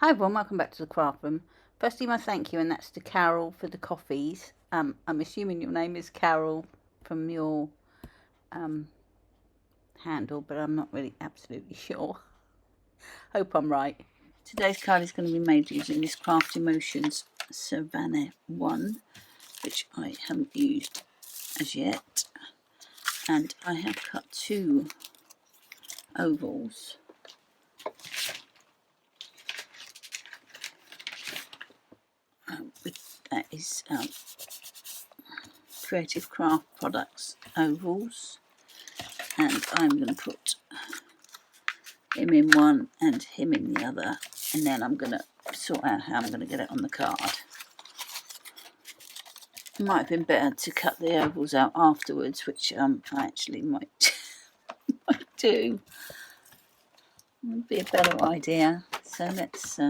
Hi everyone, welcome back to the craft room. Firstly, my thank you, and that's to Carol for the coffees. I'm assuming your name is Carol from your handle, but I'm not really absolutely sure. Hope I'm right. Today's card is going to be made using this Craft Emotions Savannah 1, which I haven't used as yet. And I have cut 2 ovals. That is Creative Craft Products ovals, and I'm going to put him in one and him in the other, and then I'm going to sort out how I'm going to get it on the card. It might have been better to cut the ovals out afterwards, which I actually might do. Would be a better idea. So let's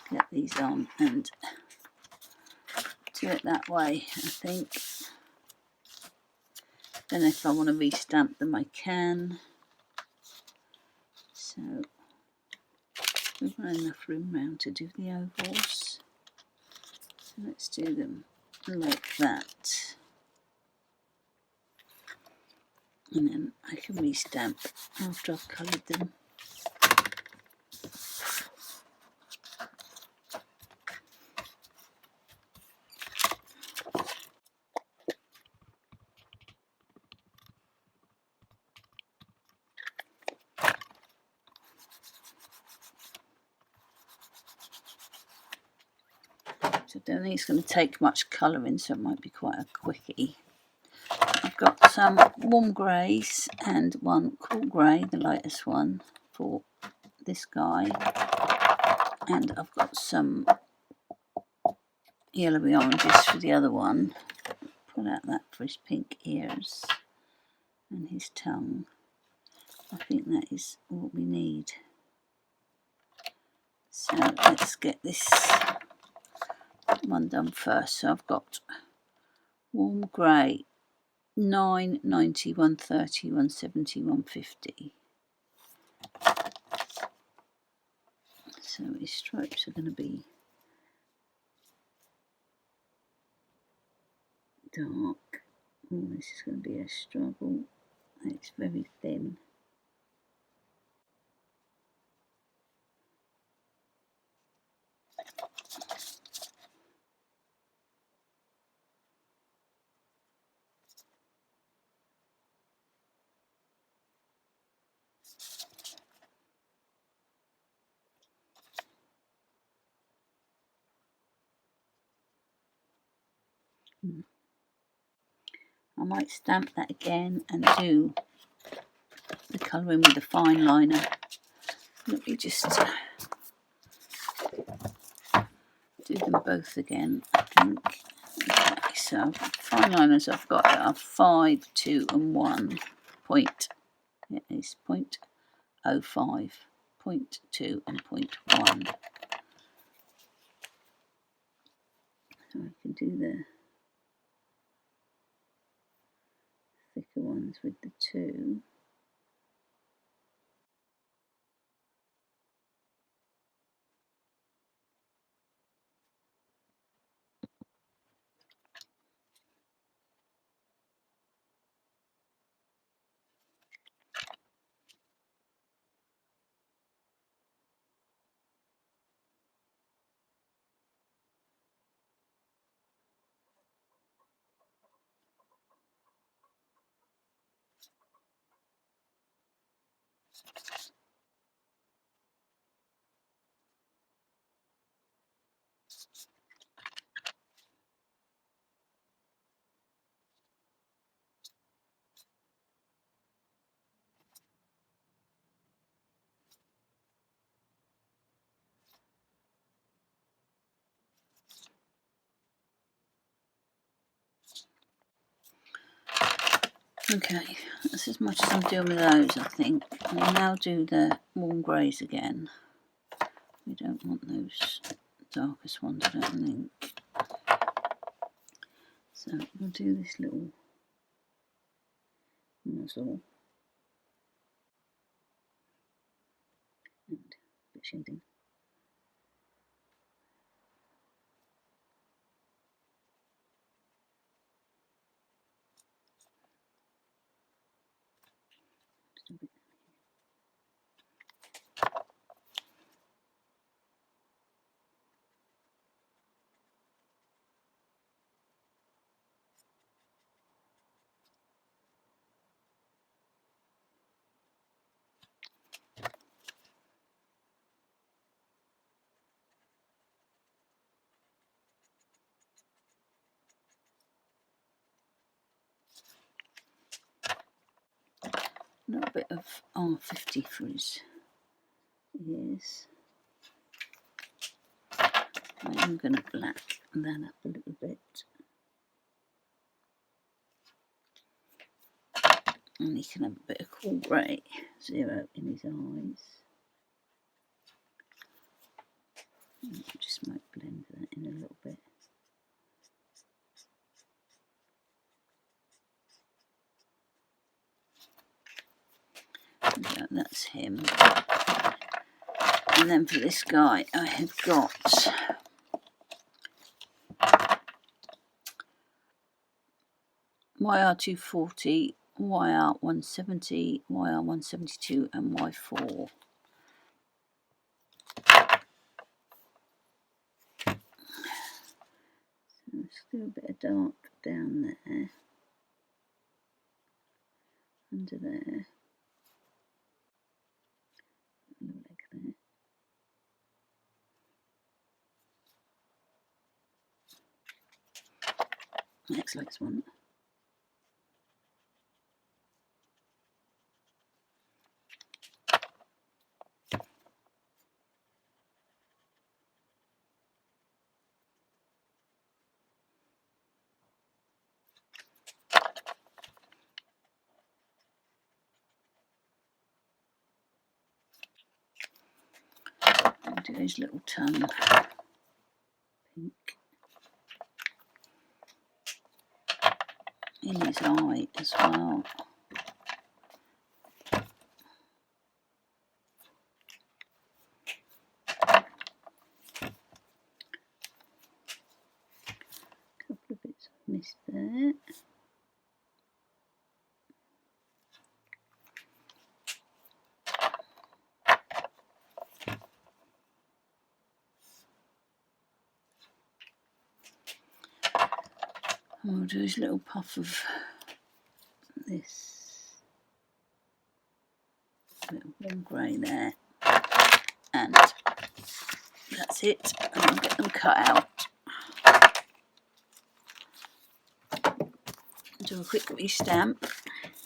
get these on and do it that way, I think. Then if I want to restamp them, I can. So we've got enough room round to do the ovals. So let's do them like that. And then I can restamp after I've coloured them. So I don't think it's going to take much colouring, so it might be quite a quickie. I've got some warm greys and one cool grey, the lightest one, for this guy. And I've got some yellowy oranges for the other one. Pull out that for his pink ears and his tongue. I think that is all we need. So let's get this one done first. So I've got warm grey, 9, 90, 130, 170, 150. So his stripes are going to be dark. Oh, this is going to be a struggle. It's very thin. I might stamp that again and do the colouring with the fine liner. Let me just do them both again, I think. Okay, so fine liners I've got are 5, 2 and 1 point. It is 0.05, 0.2 and 0.1. So I can do the thicker ones with the 2. Okay, that's as much as I'm doing with those, I think. I'll now do the warm greys again. We don't want those darkest ones, I don't think. So we'll do this little muzzle. shading. A little bit of R50 for his ears. I am going to black that up a little bit. And he can have a bit of cool grey zero in his eyes. I just might blend that in a little bit. Yeah, that's him. And then for this guy, I have got YR240, YR170, YR172 and Y4. So let's do a bit of dark down there, under there, and the leg there. Next one. And do his little tongue pink in his eye as well. Couple of bits I've missed there. I'll do his little puff of this little warm grey there, and that's it. And I'll get them cut out. Do a quick restamp.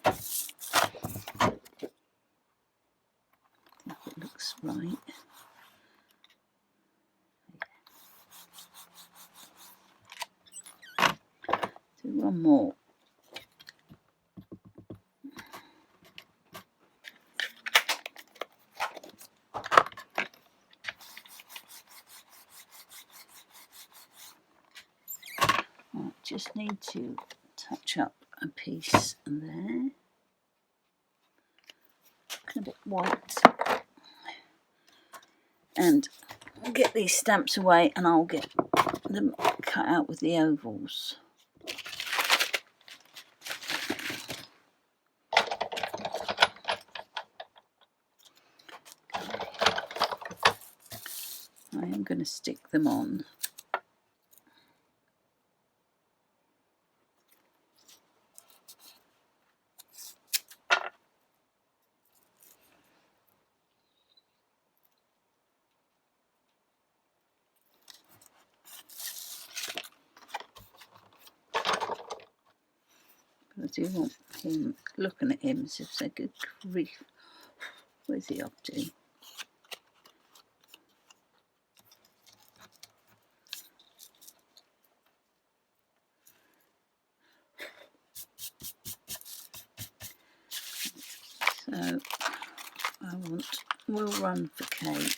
If it looks right. Do one more. I just need to touch up a piece there. A bit white. And I'll get these stamps away and I'll get them cut out with the ovals. I am going to stick them on. But I do want him, looking at him as if say, good grief, where's he up to? So I want Will Run for Cake.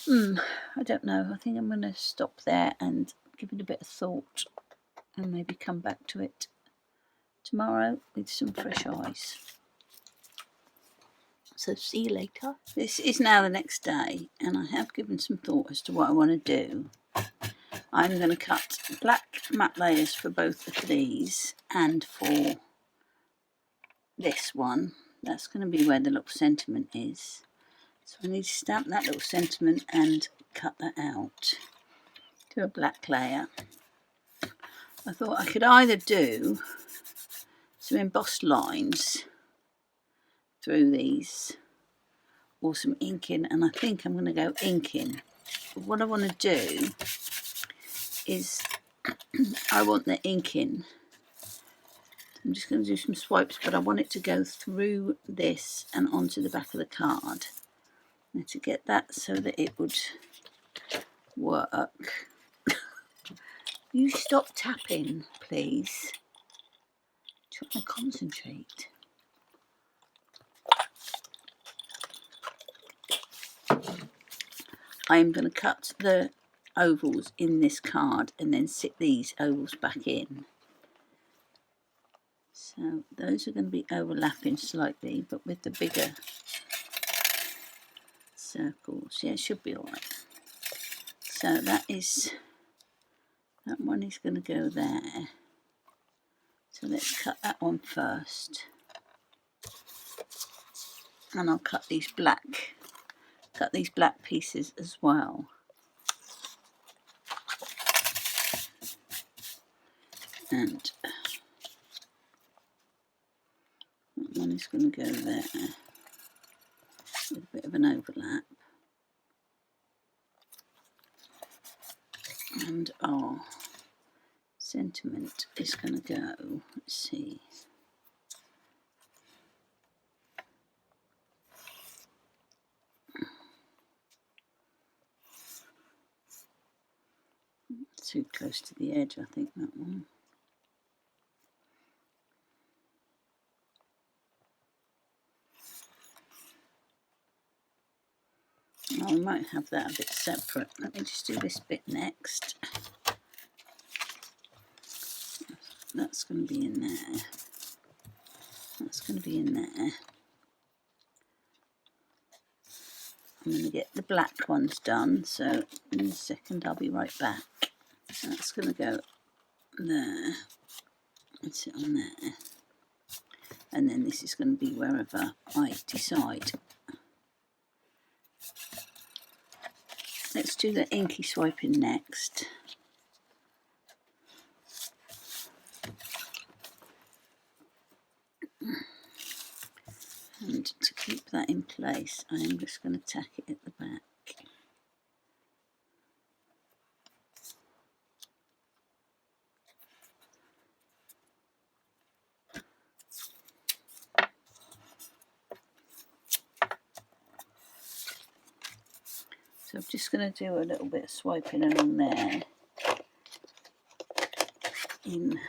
I don't know. I think I'm going to stop there and give it a bit of thought and maybe come back to it tomorrow with some fresh eyes. So see you later. This is now the next day and I have given some thought as to what I want to do. I'm going to cut black matte layers for both of these and for this one. That's going to be where the little sentiment is. So I need to stamp that little sentiment and cut that out to a black layer. I thought I could either do some embossed lines through these or some inking, and I think I'm going to go inking. But what I want to do is I want the inking. I'm just going to do some swipes, but I want it to go through this and onto the back of the card. And to get that so that it would work. You stop tapping, please. Trying to concentrate. I am going to cut the ovals in this card and then sit these ovals back in. So those are going to be overlapping slightly, but with the bigger circles. Yeah, it should be all right. So that one is going to go there. So let's cut that one first. And I'll cut these black pieces as well. And that one is going to go there with a bit of an overlap. And our sentiment is going to go, let's see. Too close to the edge, I think, that one. Oh, we might have that a bit separate. Let me just do this bit next. That's going to be in there. That's going to be in there. I'm going to get the black ones done, so in a second I'll be right back. That's going to go there. That's it on there. And then this is going to be wherever I decide. Let's do the inky swiping next. And to keep that in place, I am just going to tack it at the back. So I'm just going to do a little bit of swiping along there in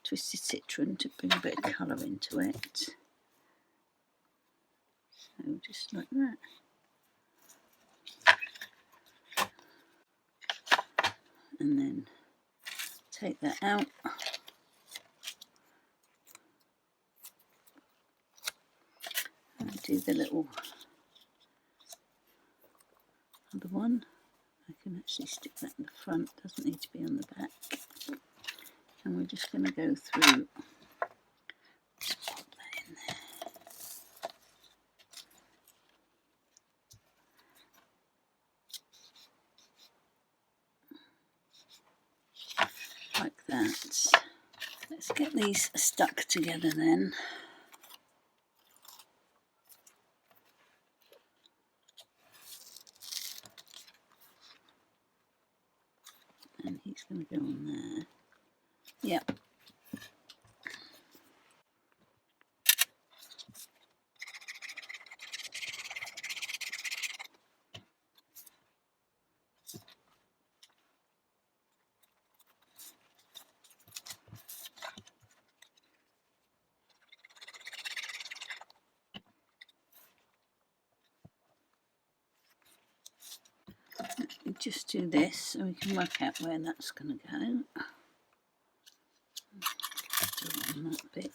Twisted Citron to bring a bit of colour into it. So just like that. And then take that out. And do the little other one. I can actually stick that in the front, doesn't need to be on the back. And we're just going to go through, just pop that in there. Like that. Let's get these stuck together then. And he's going to go on there. Yep. Just do this so we can work out where that's going to go. Do it on that bit.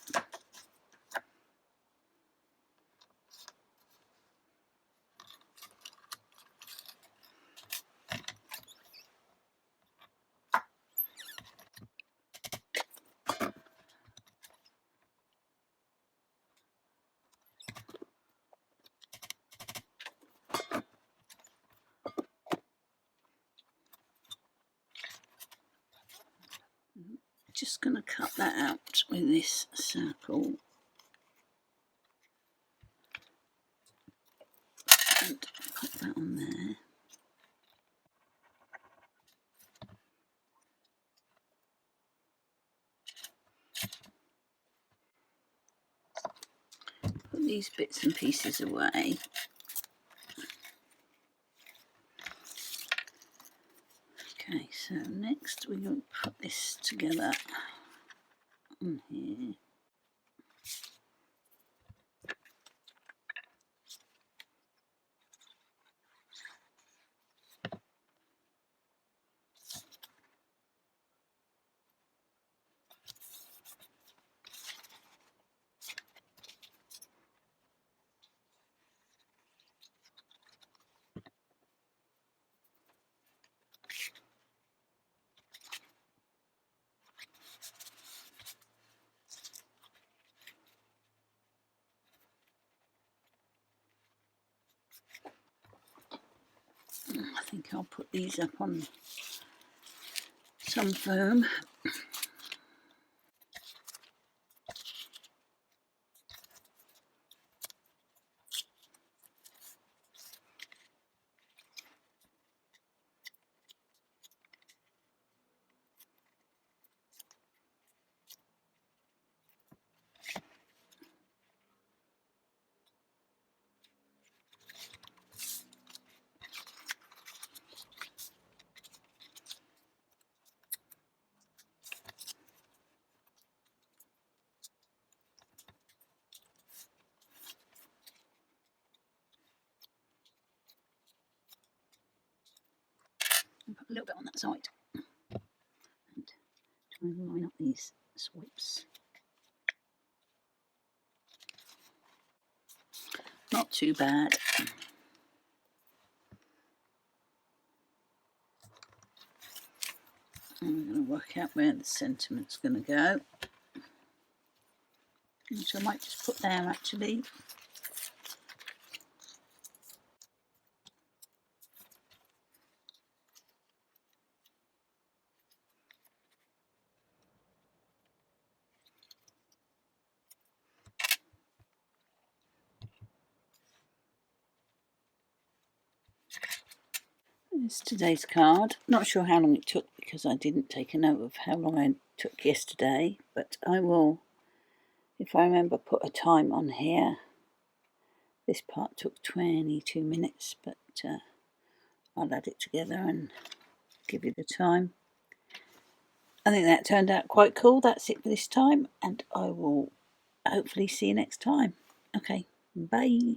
Just going to cut that out with this circle and put that on there. Put these bits and pieces away. Okay, so next we're going to put this together on here. I think I'll put these up on some foam. Put a little bit on that side and try and line up these swipes. Not too bad. And we're going to work out where the sentiment's going to go, which I might just put there actually. There's today's card. Not sure how long it took because I didn't take a note of how long I took yesterday, but I will, if I remember, put a time on here. This part took 22 minutes, but I'll add it together and give you the time. I think that turned out quite cool. That's it for this time, and I will hopefully see you next time. Okay, bye.